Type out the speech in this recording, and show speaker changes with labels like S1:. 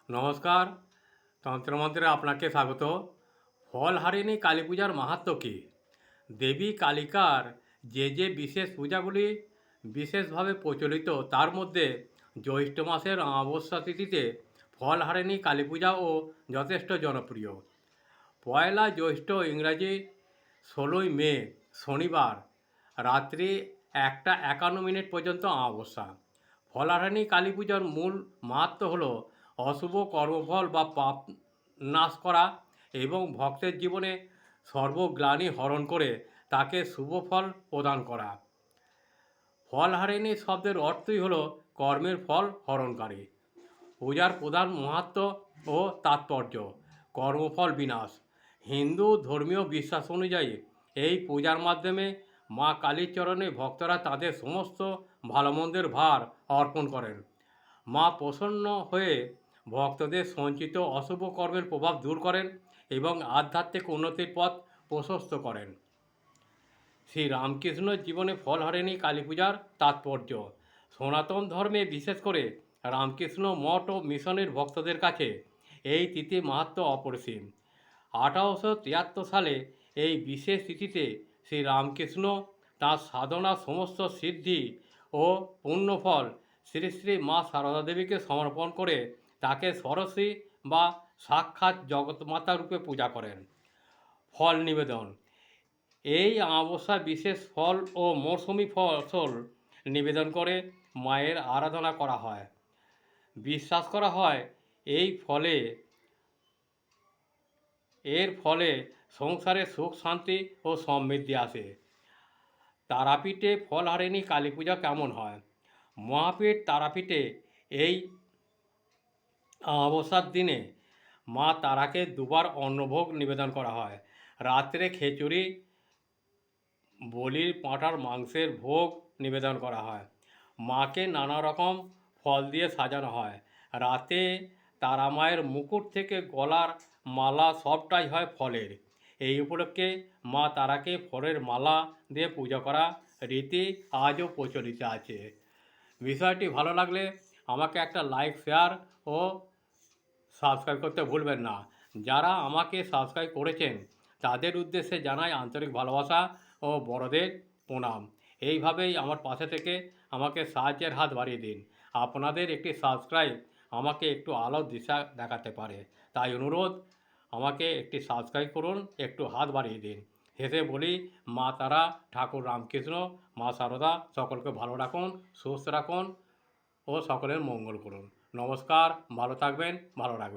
S1: নমস্কার। তন্ত্রমন্ত্রে আপনাকে স্বাগত। ফলহারিণী কালী পূজার মাহাত্ম্য কী? দেবী কালিকার যে বিশেষ পূজাগুলি বিশেষভাবে প্রচলিত তার মধ্যে জ্যৈষ্ঠ মাসের অমাবস্যা তিথিতে ফলহারিণী কালী পূজাও যথেষ্ট জনপ্রিয়। পয়লা জ্যৈষ্ঠ ইংরাজি ১৬ই মে শনিবার রাত্রি ১টা ৫১ পর্যন্ত অমাবস্যা। ফলহারিণী কালী পূজার মূল মাহাত্ম্য হল অশুভ কর্মফল বা পাপ নাশ করা এবং ভক্তের জীবনে সর্বগ্লানি হরণ করে তাকে শুভ ফল প্রদান করা। ফলহারিণী শব্দের অর্থই হল কর্মের ফল হরণকারী। পূজার প্রধান মাহাত্ম্য ও তাৎপর্য। কর্মফল বিনাশ। হিন্দু ধর্মীয় বিশ্বাস অনুযায়ী এই পূজার মাধ্যমে মা কালীর চরণে ভক্তরা তাদের সমস্ত ভালোমন্দের ভার অর্পণ করেন। মা প্রসন্ন হয়ে ভক্তদের সঞ্চিত অশুভ কর্মের প্রভাব দূর করেন এবং আধ্যাত্মিক উন্নতির পথ প্রশস্ত করেন। শ্রী রামকৃষ্ণের জীবনে ফলহারিণী কালী পূজার তাৎপর্য। সনাতন ধর্মে বিশেষ করে রামকৃষ্ণ মঠ ও মিশনের ভক্তদের কাছে এই তিথি মাহাত্ম্য অপরিসীম। ১৮৭৩ সালে এই বিশেষ তিথিতে শ্রী রামকৃষ্ণ তাঁর সাধনার সমস্ত সিদ্ধি ও পুণ্যফল শ্রী শ্রী মা সারদা দেবীকে সমর্পণ করে তাকে সরস্বতী বা সাক্ষাৎ জগৎমাতা রূপে পূজা করেন। ফল নিবেদন। এই অমাবস্যা বিশেষ ফল ও মৌসুমি ফসল নিবেদন করে মায়ের আরাধনা করা হয়। বিশ্বাস করা হয় এর ফলে সংসারে সুখ শান্তি ও সমৃদ্ধি আসে। তারাপীঠে ফলহারিণী কালী পূজা কেমন হয়? মহাপীঠ তারাপীঠে এই অমাবস্যার দিনে মা তারাকে দুবার অন্নভোগ নিবেদন করা হয়। রাত্রে খিচুড়ি, বলির পাঁঠার মাংসের ভোগ নিবেদন করা হয়। মাকে নানা রকম ফল দিয়ে সাজানো হয়। রাতে তারা মায়ের মুকুট থেকে গলার মালা সবটাই হয় ফলের। এই উপলক্ষে মা তারাকে ফলের মালা দিয়ে পূজা করা রীতি আজও প্রচলিত আছে। বিষয়টি ভালো লাগলে আমাকে একটা লাইক, শেয়ার ও সাবস্ক্রাইব করতে ভুলবেন না। যারা আমাকে সাবস্ক্রাইব করেছেন তাদের উদ্দেশ্যে জানাই আন্তরিক ভালোবাসা ও বড়দের প্রণাম। এইভাবেই আমার পাশে থেকে আমাকে সাহায্যের হাত বাড়িয়ে দিন। আপনাদের একটি সাবস্ক্রাইব আমাকে একটু আলোর দিশা দেখাতে পারে, তাই অনুরোধ আমাকে একটি সাবস্ক্রাইব করুন, একটু হাত বাড়িয়ে দিন। শেষে বলি, মা তারা, ঠাকুর রামকৃষ্ণ, মা সারদা সকলকে ভালো রাখুন, সুস্থ রাখুন ও সকলের মঙ্গল করুন। নমস্কার, ভালো থাকবেন, ভালো রাখবেন।